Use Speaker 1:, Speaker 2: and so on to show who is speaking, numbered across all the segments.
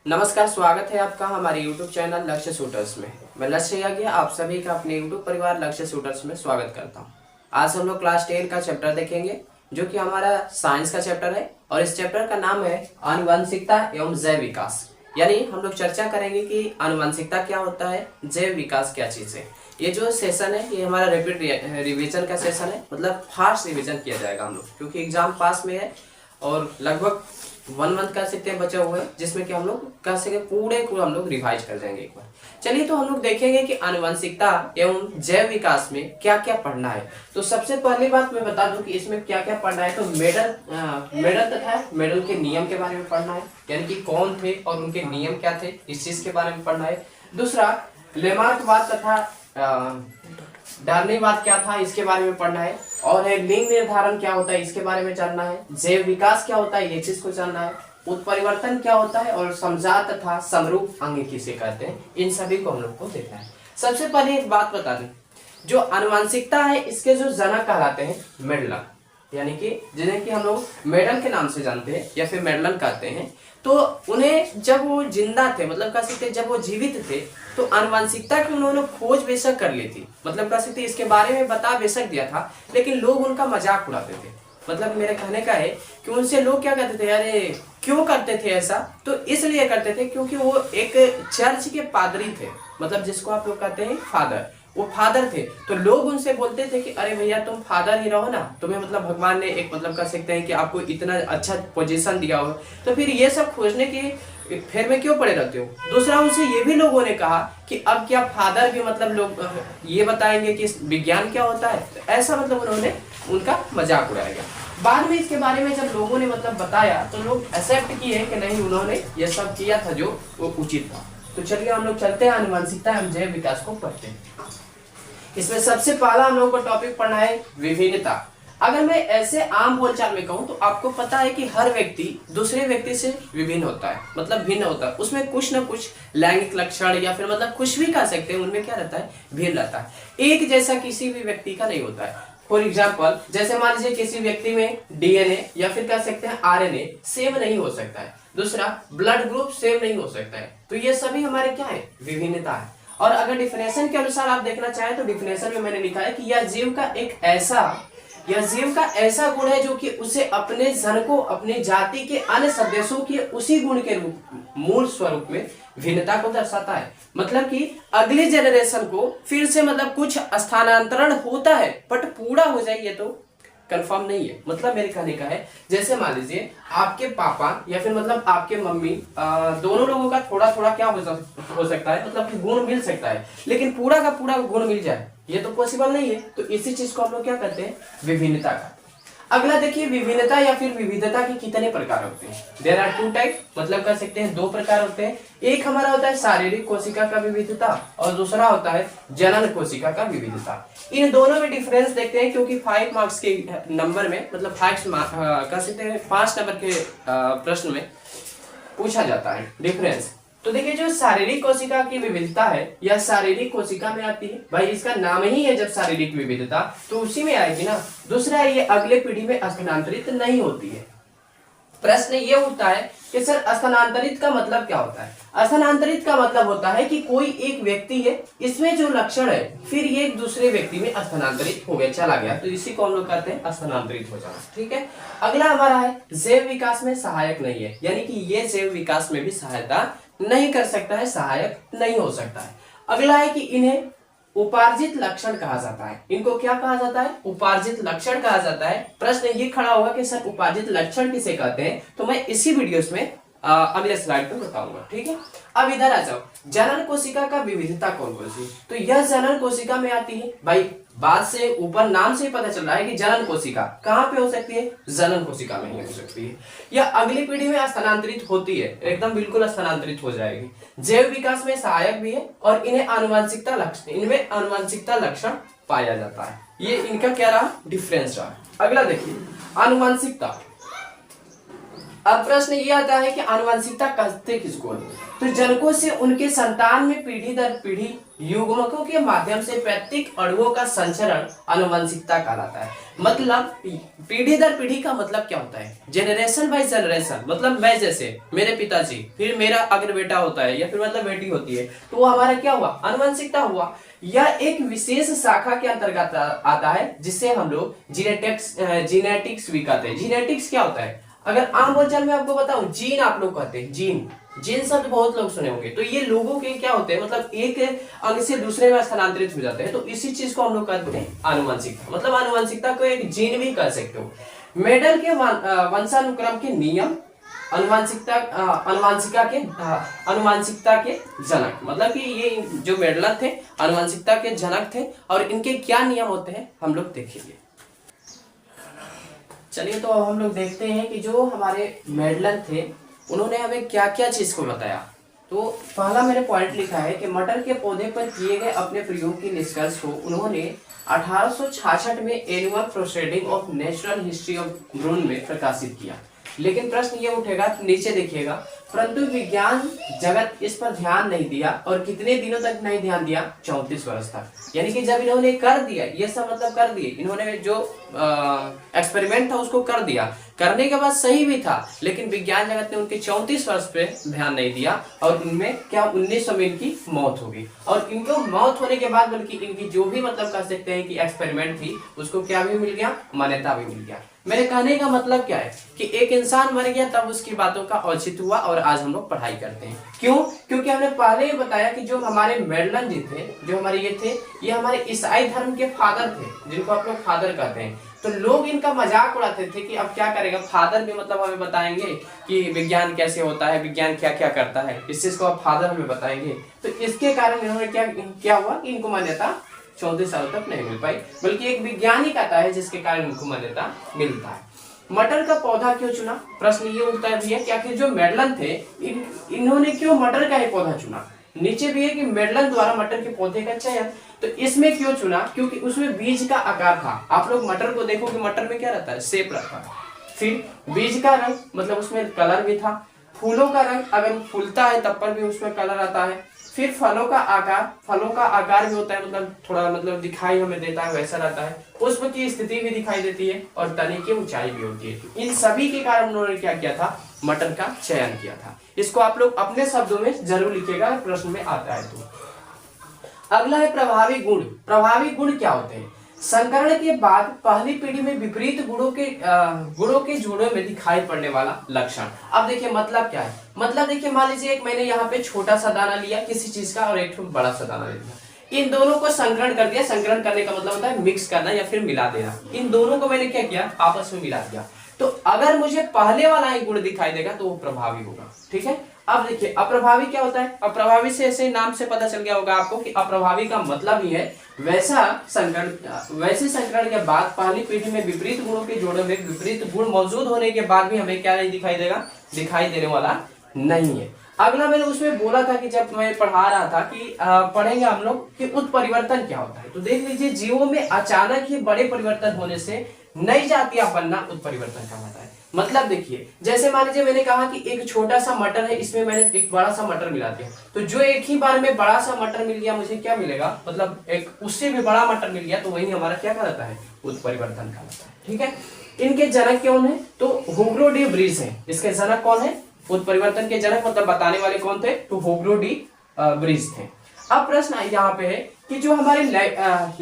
Speaker 1: नमस्कार, स्वागत है आपका हमारे YouTube चैनल लक्ष्य शूटर्स में। मैं लक्ष्य यागी आप सभी का अपने YouTube परिवार लक्ष्य शूटर्स में स्वागत करता हूं। आज हम लोग क्लास 10 का चैप्टर देखेंगे जो कि हमारा साइंस का चैप्टर है और इस चैप्टर का नाम है आनुवंशिकता एवं जैव विकास। यानी हम लोग चर्चा करेंगे कि आनुवंशिकता क्या होता है, जैव विकास क्या चीज़ है। ये जो सेशन है ये हमारा रैपिड रिवीजन का सेशन है, मतलब फास्ट रिवीजन किया जाएगा हम लोग, क्योंकि एग्जाम पास में है और लगभग 1 मंथ का सकते हैं बचा हुआ है, जिसमें कि हम लोग कर सके पूरे को हम लोग रिवाइज कर जाएंगे एक बार। चलिए तो हम लोग देखेंगे कि आनुवंशिकता एवं जैव विकास में क्या क्या पढ़ना है। तो सबसे पहली बात मैं बता दूं कि इसमें क्या क्या पढ़ना है। तो मेडल तथा मेडल के नियम के बारे में पढ़ना है, यानी कि कौन थे और उनके नियम क्या थे, इस चीज के बारे में पढ़ना है। दूसरा, लेमार्कवाद तथा डार्विनवाद क्या था, इसके बारे में पढ़ना है। और है लिंग निर्धारण क्या होता है, इसके बारे में जानना है। जैव विकास क्या होता है, ये चीज को जानना है। उत्परिवर्तन क्या होता है और समजात तथा समरूप अंग किसे कहते हैं, इन सभी को हम लोग को देखना है। सबसे पहले एक बात बता दें, जो आनुवंशिकता है इसके जो जनक कहलाते हैं मेडलन, यानी कि जिन्हें कि हम लोग मेडल के नाम से जानते हैं या फिर मेडलन कहते हैं। तो उन्हें जब वो जिंदा थे, मतलब कह सकते जब वो जीवित थे, तो आनुवंशिकता की उन्होंने खोज बेशक कर ली थी, मतलब कह सकते इसके बारे में बता बेशक दिया था, लेकिन लोग उनका मजाक उड़ाते थे। मतलब मेरे कहने का है कि उनसे लोग क्या कहते थे, अरे क्यों करते थे ऐसा, तो इसलिए करते थे क्योंकि वो एक चर्च के पादरी थे, मतलब जिसको आप लोग कहते हैं फादर, वो फादर थे। तो लोग उनसे बोलते थे कि अरे भैया तुम फादर ही रहो ना, तुम्हें मतलब भगवान ने एक मतलब कह सकते हैं कि आपको इतना अच्छा पोजीशन दिया हो, तो फिर ये सब खोजने की फेर में क्यों पड़े रहते हो। दूसरा, उनसे ये भी लोगों ने कहा कि अब क्या फादर भी मतलब लोग ये बताएंगे कि विज्ञान क्या होता है, तो ऐसा मतलब उन्होंने उनका मजाक उड़ाया गया। बाद में इसके बारे में जब लोगों ने मतलब बताया तो लोग एक्सेप्ट किए कि नहीं, उन्होंने ये सब किया था जो वो उचित था। तो चलिए हम लोग चलते हैं आनुवंशिकता एवं जैव विकास को पढ़ते हैं। इसमें सबसे पहला हम लोग को टॉपिक पढ़ना है विभिन्नता। अगर मैं ऐसे आम बोलचाल में कहूं तो आपको पता है कि हर व्यक्ति दूसरे व्यक्ति से विभिन्न होता है, मतलब भिन्न होता है। उसमें कुछ ना कुछ लैंगिक लक्षण या फिर मतलब कुछ भी कह सकते हैं, उनमें क्या रहता है, भिन्न रहता है। एक जैसा किसी भी व्यक्ति का नहीं होता है। फॉर एग्जाम्पल, जैसे मान लीजिए किसी व्यक्ति में डीएनए या फिर कह सकते हैं आरएनए सेम नहीं हो सकता है। दूसरा, ब्लड ग्रुप सेम नहीं हो सकता है। तो ये सभी हमारे क्या है, विभिन्नता है। और अगर डिफिनेशन के अनुसार आप देखना चाहें तो डिफिनेशन में मैंने लिखा है कि यह जीव का ऐसा गुण है जो कि उसे अपने जन को अपनी जाति के अन्य सदस्यों के उसी गुण के रूप मूल स्वरूप में भिन्नता को दर्शाता है। मतलब कि अगले जनरेशन को फिर से मतलब कुछ स्थानांतरण होता है, बट पूरा हो जाए ये तो कंफर्म नहीं है। मतलब मेरे कहने का है, जैसे मान लीजिए आपके पापा या फिर मतलब आपके मम्मी, दोनों लोगों का थोड़ा थोड़ा क्या हो सकता है, मतलब कि गुण मिल सकता है, लेकिन पूरा का पूरा गुण मिल जाए ये तो पॉसिबल नहीं है। तो इसी चीज को हम लोग क्या कहते हैं, विभिन्नता का। अगला देखिए, विभिन्नता या फिर विविधता के कितने प्रकार होते हैं। देयर आर 2 टाइप, मतलब कह सकते हैं 2 प्रकार होते हैं। एक हमारा होता है शारीरिक कोशिका का विविधता और दूसरा होता है जनन कोशिका का विविधता। इन दोनों में डिफरेंस देखते हैं, क्योंकि 5 मार्क्स के नंबर में मतलब 5 कह सकते हैं 5 नंबर के प्रश्न में पूछा जाता है डिफरेंस। तो देखिए, जो शारीरिक कोशिका की विविधता है यह शारीरिक कोशिका में आती है। भाई इसका नाम ही है जब शारीरिक विविधता, तो उसी में आएगी ना। दूसरा है, ये अगले पीढ़ी में स्थानांतरित नहीं होती है। प्रश्न ये उठता है कि सर स्थानांतरित का मतलब क्या होता है। स्थानांतरित का मतलब होता है कि कोई एक व्यक्ति है, इसमें जो लक्षण है फिर ये एक दूसरे व्यक्ति में स्थानांतरित हो गया, चला गया, तो इसी को हम लोग कहते हैं स्थानांतरित हो जाना। ठीक है। अगला हमारा है जैव विकास में सहायक नहीं है, यानी कि ये जैव विकास में भी सहायता नहीं कर सकता है, सहायक नहीं हो सकता है। अगला है कि इन्हें उपार्जित लक्षण कहा जाता है। इनको क्या कहा जाता है, उपार्जित लक्षण कहा जाता है। प्रश्न ये खड़ा होगा कि सर उपार्जित लक्षण किसे कहते हैं, तो मैं इसी वीडियोस में अगले स्लाइड पे बताऊंगा। ठीक है। अब इधर आ जाओ, जनन कोशिका का विविधता कौन कौन सी, तो यह जनन कोशिका में आती है। भाई बात से ऊपर नाम से ही पता चल रहा है कि जनन कोशिका कहाँ पे हो सकती है, जनन कोशिका में ही हो सकती है। यह अगली पीढ़ी में स्थानांतरित होती है, एकदम बिल्कुल स्थानांतरित हो जाएगी। जैव विकास में सहायक भी है और इनमें आनुवंशिकता लक्षण पाया जाता है। ये इनका क्या रहा, डिफरेंस रहा। अगला देखिए, आनुवंशिकता। अब प्रश्न ये आता है कि आनुवंशिकता कहते किसको है? तो जनकों से उनके संतान में पीढ़ी दर पीढ़ी युग्मकों के माध्यम से प्रत्येक अणुओं का संचरण आनुवंशिकता कहलाता है। मतलब पीढ़ी दर पीढ़ी का मतलब क्या होता है? जेनरेशन बाय जेनरेशन, मतलब मैं जैसे मेरे पिताजी, फिर मेरा अगर बेटा होता है या फिर मतलब बेटी होती है, तो वो हमारा क्या हुआ? आनुवंशिकता हुआ। यह एक विशेष शाखा के अंतर्गत आता है जिसे हम लोग जीनेटिक्स भी कहते हैं। जीनेटिक्स क्या होता है? अगर आम बोलचाल में आपको बताऊं, जीन आप लोग कहते हैं, जीन जीन शब्द बहुत लोग सुने होंगे। तो ये लोगों के क्या होते हैं, मतलब एक अंग से दूसरे में स्थानांतरित हो जाते हैं। तो इसी चीज को हम लोग कहते हैं आनुवंशिकता। मतलब आनुवंशिकता को एक जीन भी कह सकते हो। मेडल के वंशानुक्रम के नियम अनुवांशिकता के जनक, मतलब कि ये जो मेडल थे आनुवंशिकता के जनक थे। और इनके क्या नियम होते हैं हम लोग देखेंगे। चलिए, तो अब हम लोग देखते हैं कि जो हमारे मेडलन थे उन्होंने हमें क्या क्या चीज को बताया। तो पहला मैंने पॉइंट लिखा है कि मटर के पौधे पर किए गए अपने प्रयोग के निष्कर्ष को उन्होंने 1866 में annual proceeding of natural history of भ्रूण में प्रकाशित किया। लेकिन प्रश्न ये उठेगा, नीचे देखिएगा, परंतु विज्ञान जगत इस पर ध्यान नहीं दिया। और कितने दिनों तक नहीं ध्यान दिया? 34 वर्ष तक। यानी कि जब इन्होंने कर दिया, ये सब मतलब कर दिए, इन्होंने जो एक्सपेरिमेंट था उसको कर दिया, करने के बाद सही भी था, लेकिन विज्ञान जगत ने उनके 34 वर्ष पे ध्यान नहीं दिया। और इनमें क्या 1900 में इनकी मौत हो गई। और इनको मौत होने के बाद बल्कि इनकी जो भी मतलब कह सकते हैं कि एक्सपेरिमेंट थी उसको क्या भी मिल गया? मान्यता भी मिल गया। मेरे कहने का मतलब क्या है कि एक इंसान मर गया तब उसकी बातों का औचित्य हुआ और आज हम लोग पढ़ाई करते हैं। क्यों? क्योंकि हमने पहले ही बताया कि जो हमारे मेडलन जी थे, जो हमारे ये थे, ये हमारे ईसाई धर्म के फादर थे, जिनको आप लोग फादर कहते हैं। तो लोग इनका मजाक उड़ाते थे कि अब क्या करेगा फादर भी, मतलब हमें बताएंगे कि विज्ञान कैसे होता है, विज्ञान क्या क्या करता है, इस चीज को आप फादर हमें बताएंगे। तो इसके कारण इन्होंने क्या हुआ कि इनको मान्यता 34 साल तक नहीं मिल पाई, बल्कि एक वैज्ञानिक आता है जिसके कारण इनको मान्यता मिलता है। मटर का पौधा क्यों चुना? प्रश्न ये उठता है भैया कि आखिर जो मेडलन थे इन्होंने क्यों मटर का ही पौधा चुना? नीचे भी है कि मेडलन द्वारा मटर के पौधे का चयन। तो इसमें क्यों चुना? क्योंकि उसमें बीज का आकार था। आप लोग मटर को देखो कि मटर में क्या रहता है? शेप रहता है। फिर बीज का रंग, मतलब उसमें कलर भी था। फूलों का रंग, अगर फूलता है तब पर भी उसमें कलर आता है। फिर फलों का आकार भी होता है, मतलब थोड़ा मतलब दिखाई हमें देता है, वैसा रहता है। पुष्प की स्थिति भी दिखाई देती है और तने की ऊंचाई भी होती है। इन सभी के कारण उन्होंने क्या किया था? मटर का चयन किया था। इसको आप लोग अपने शब्दों में जरूर लिखिएगा, प्रश्न में आता है तो। अगला है प्रभावी गुण। प्रभावी गुण क्या होते हैं? संकरण के बाद पहली पीढ़ी में विपरीत गुणों के जोड़ों में दिखाई पड़ने वाला लक्षण। अब देखिए मतलब क्या है? मतलब देखिए, मान लीजिए एक मैंने यहाँ पे छोटा सा दाना लिया किसी चीज का और एक बड़ा सा दाना ले लिया, इन दोनों को संकरण कर दिया। संकरण करने का मतलब होता है मिक्स करना या फिर मिला देना। इन दोनों को मैंने क्या किया? आपस में मिला दिया। तो अगर मुझे पहले वाला ही गुण दिखाई देगा तो वो प्रभावी होगा। ठीक है। अब देखिए अप्रभावी क्या होता है? अप्रभावी से ऐसे नाम से पता चल गया होगा आपको कि अप्रभावी का मतलब ही है वैसे संकरण के बाद पहली पीढ़ी में विपरीत गुणों के जोड़ों में विपरीत गुण मौजूद होने के बाद भी हमें क्या नहीं दिखाई देगा? दिखाई देने वाला नहीं है। अगला मैंने उसमें बोला था कि जब मैं पढ़ा रहा था कि पढ़ेंगे हम लोग कि उत्परिवर्तन क्या होता है। तो देख लीजिए, जीवों में अचानक ही बड़े परिवर्तन होने से नई जातियां बनना उत्परिवर्तन कहलाता है। मतलब देखिए, जैसे मान लीजिए मैंने कहा कि एक छोटा सा मटर है, इसमें मैंने एक बड़ा सा मटर मिला दिया, तो जो एक ही बार में बड़ा सा मटर मिल गया, मुझे क्या मिलेगा? मतलब एक उससे भी बड़ा मटर मिल गया, तो वही हमारा क्या कहलाता है? उत्परिवर्तन कहलाता है। ठीक है। इनके जनक कौन है? तो हुगो डी ब्रिज है। इसके जनक कौन है? उत्परिवर्तन के जनक मतलब बताने वाले कौन थे? तो हुगो डी ब्रिज थे। अब प्रश्न यहाँ पे है कि जो हमारे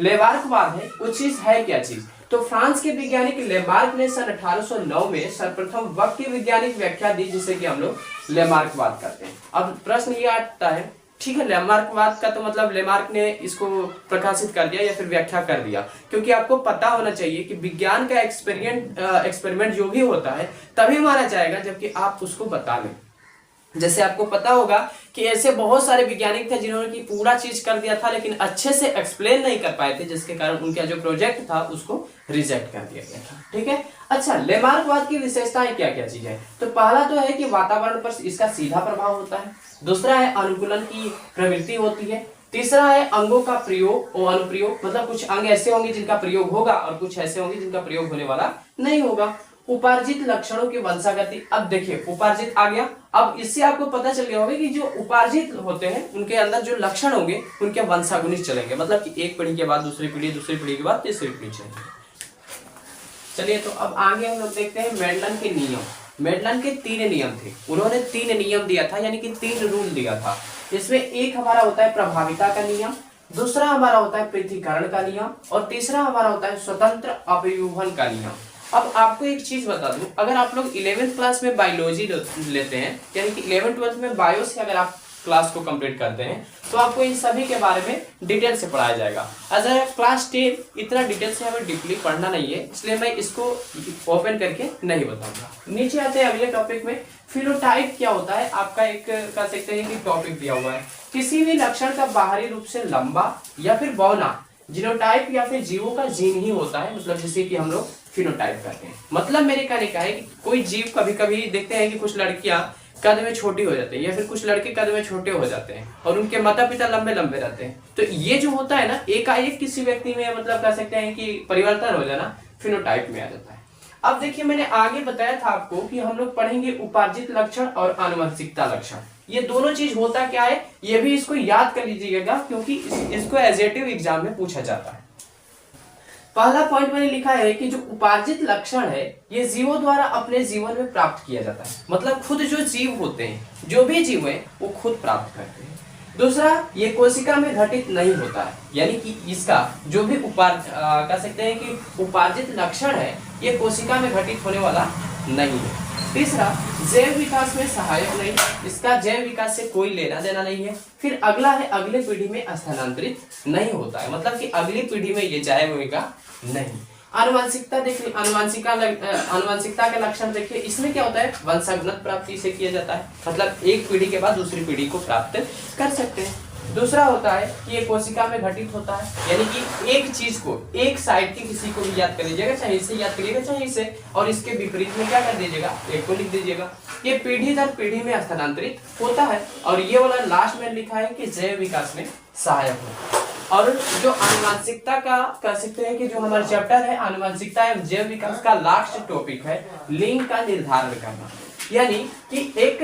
Speaker 1: लेमार्कवाद है वो चीज है क्या चीज? तो फ्रांस के वैज्ञानिक लेमार्क ने सन 1809 में सर्वप्रथम वाक्य वैज्ञानिक व्याख्या दी, जिसे कि हम लोग लेमार्कवाद करते हैं। अब प्रश्न ये आता है, ठीक है, लेमार्कवाद का तो मतलब लेमार्क ने इसको प्रकाशित कर दिया या फिर व्याख्या कर दिया, क्योंकि आपको पता होना चाहिए कि विज्ञान का एक्सपेरिमेंट जो भी होता है तभी माना जाएगा जबकि आप उसको बता लें। जैसे आपको पता होगा कि ऐसे बहुत सारे वैज्ञानिक थे जिन्होंने की पूरा चीज कर दिया था लेकिन अच्छे से एक्सप्लेन नहीं कर पाए थे, जिसके कारण उनका जो प्रोजेक्ट था उसको रिजेक्ट कर दिया गया था। ठीक है। अच्छा, लेमार्कवाद की विशेषताएं क्या क्या चीज है? तो पहला तो है कि वातावरण पर इसका सीधा प्रभाव होता है। दूसरा है अनुकूलन की प्रवृत्ति होती है। तीसरा है अंगों का प्रयोग और अनुप्रयोग, मतलब कुछ अंग ऐसे होंगे जिनका प्रयोग होगा और कुछ ऐसे होंगे जिनका प्रयोग होने वाला नहीं होगा। उपार्जित लक्षणों की वंशागति। अब देखिए उपार्जित आ गया, अब इससे आपको पता चल गया होगा कि जो उपार्जित होते हैं उनके अंदर जो लक्षण होंगे उनके वंशागुनित चलेंगे, मतलब कि एक पीढ़ी के बाद दूसरी पीढ़ी के बाद तीसरी पीढ़ी चलेंगे। चलिए तो अब आगे हम लोग देखते हैं मेडलन के नियम। मेडलन के 3 नियम थे, उन्होंने 3 नियम दिया था, यानी कि 3 रूल दिया था। इसमें एक हमारा होता है प्रभाविता का नियम, दूसरा हमारा होता है पृथक्करण का नियम और तीसरा हमारा होता है स्वतंत्र अपव्यूहन का नियम। अब आपको एक चीज बता दूं, अगर आप लोग 11th क्लास में बायोलॉजी लेते हैं, यानी कि 11th-12th में बायो से अगर आप क्लास को कंप्लीट करते हैं तो आपको इन सभी के बारे में डिटेल से पढ़ाया जाएगा। अगर क्लास 10 इतना डिटेल से हमें डीपली पढ़ना नहीं है, इसलिए मैं इसको ओपन करके नहीं बताऊंगा। नीचे आते हैं अगले टॉपिक में। फिनोटाइप क्या होता है, आपका एक कह सकते हैं कि टॉपिक दिया हुआ है, किसी भी लक्षण का बाहरी रूप से लंबा या फिर बौना जीनोटाइप या फिर जीवों का जीन ही होता है, मतलब जिसे कि हम लोग फिनोटाइप करते हैं। मतलब मेरे कहने का है कि कोई जीव कभी कभी देखते हैं कि कुछ लड़कियां कद में छोटी हो जाती है या फिर कुछ लड़के कद में छोटे हो जाते हैं और उनके माता पिता लंबे लंबे रहते हैं, तो ये जो होता है ना एकाएक किसी व्यक्ति में मतलब कह सकते हैं कि परिवर्तन हो जाना फिनोटाइप में आ जाता है। अब देखिए मैंने आगे बताया था आपको कि हम लोग पढ़ेंगे उपार्जित लक्षण और आनुवंशिकता लक्षण। ये दोनों चीज होता क्या है ये भी इसको याद कर लीजिएगा, क्योंकि इसको एजेटिव एग्जाम में पूछा जाता है। पहला पॉइंट मैंने लिखा है कि जो उपार्जित लक्षण है ये जीवों द्वारा अपने जीवन में प्राप्त किया जाता है, मतलब खुद जो जीव होते हैं, जो भी जीव है वो खुद प्राप्त करते हैं। दूसरा, ये कोशिका में घटित नहीं होता है, यानी कि इसका जो भी कह सकते हैं कि उपार्जित लक्षण है ये कोशिका में घटित होने वाला नहीं है। तीसरा, जैव विकास में सहायक नहीं, इसका जैव विकास से कोई लेना देना नहीं है। फिर अगला है अगले पीढ़ी में स्थानांतरित नहीं होता है, मतलब कि अगली पीढ़ी में ये जाए होगा नहीं। आनुवंशिकता देखिए, आनुवंशिकता के लक्षण देखिए, इसमें क्या होता है वंशानुगत प्राप्ति से किया जाता है, मतलब एक पीढ़ी के बाद दूसरी पीढ़ी को प्राप्त कर सकते हैं। दूसरा होता है कि ये कोशिका में घटित होता है, यानी कि एक चीज को एक साइड की किसी को भी याद कर लीजिएगा, चाहे इसे याद करिएगा चाहे इसे, और इसके विपरीत में क्या कर दीजिएगा एक को लिख दीजिएगा। ये पीढ़ी दर पीढ़ी में स्थानांतरित होता है। और ये वाला लास्ट में लिखा है कि जैव विकास में सहायक होता है। और जो आनुवंशिकता का कह सकते हैं कि जो हमारा चैप्टर है आनुवंशिकता एवं जैव विकास का लास्ट टॉपिक है लिंग का निर्धारण करना, यानी कि एक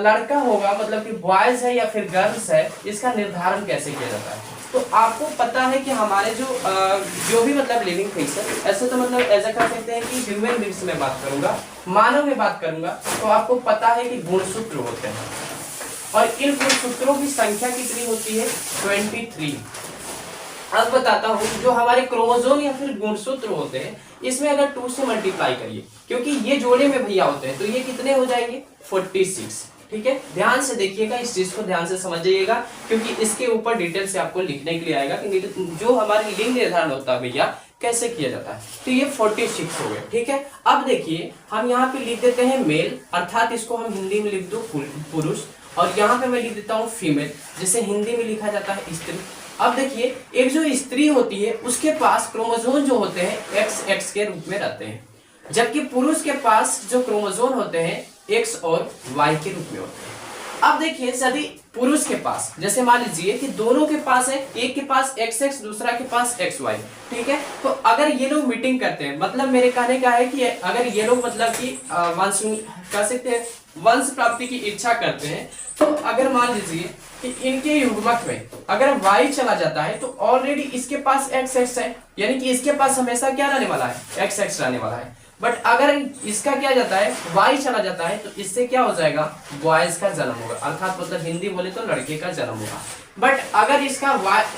Speaker 1: लड़का होगा मतलब कि बॉयज है या फिर गर्ल्स है, इसका निर्धारण कैसे किया जाता है। तो आपको पता है कि हमारे जो भी मतलब लिविंग थिंग्स है, ऐसे तो मतलब ऐसा कह सकते हैं कि ह्यूमन बीइंग्स में बात करूंगा, मानव में बात करूंगा, तो आपको पता है कि गुणसूत्र होते हैं और इन गुणसूत्रों की संख्या कितनी होती है 23। अब बताता हूँ जो हमारे क्रोमोसोम या फिर गुणसूत्र होते हैं इसमें अगर 2 से मल्टीप्लाई करिए, क्योंकि ये जोड़े में भैया होते हैं, तो ये कितने हो जाएंगे 46। ठीक है, ध्यान से देखिएगा, इस चीज को ध्यान से समझिएगा, क्योंकि इसके ऊपर डिटेल से आपको लिखने के लिए आएगा कि जो हमारे लिंग निर्धारण होता है भैया कैसे किया जाता है। तो ये 46 हो गए। ठीक है, अब देखिए हम यहाँ पे लिख देते हैं मेल, अर्थात इसको हम हिंदी में लिख दो पुरुष, और यहाँ पे मैं लिख देता हूँ फीमेल, जिसे हिंदी में लिखा जाता है स्त्री। अब देखिए एक जो स्त्री होती है उसके पास क्रोमोसोम जो होते हैं XX के रूप में रहते हैं, जबकि पुरुष के पास जो क्रोमोसोम होते हैं X और Y के रूप में होते हैं। अब देखिए यदि पुरुष के पास, जैसे मान लीजिए कि दोनों के पास है, एक के पास XX दूसरा के पास XY, ठीक है, तो अगर ये लोग मीटिंग करते हैं, मतलब मेरे कहने का है कि अगर ये लोग मतलब कि वंश कह सकते हैं वंश प्राप्ति की इच्छा करते हैं, तो अगर मान लीजिए कि इनके युग्मक में अगर Y चला जाता है तो ऑलरेडी इसके पास XX है, यानी कि इसके पास हमेशा क्या रहने वाला है XX रहने वाला है। बट अगर इसका क्या जाता है Y चला जाता है तो इससे क्या हो जाएगा बॉयज का जन्म होगा, अर्थात मतलब हिंदी बोले तो लड़के का जन्म होगा। बट अगर इसका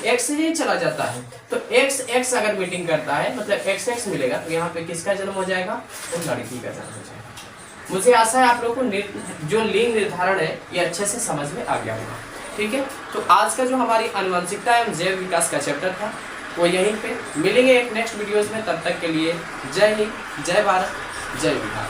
Speaker 1: X ही चला जाता है तो XX अगर मीटिंग करता है मतलब XX मिलेगा, तो यहाँ पे किसका जन्म हो जाएगा तो लड़की का जन्म हो जाएगा। मुझे आशा है आप लोगों को जो लिंग निर्धारण है ये अच्छे से समझ में आ गया होगा। ठीक है, तो आज का जो हमारी आनुवंशिकता एवं जैव विकास का चैप्टर था वो यहीं पे मिलेंगे एक नेक्स्ट वीडियोस में। तब तक के लिए जय हिंद, जय भारत, जय बिहार।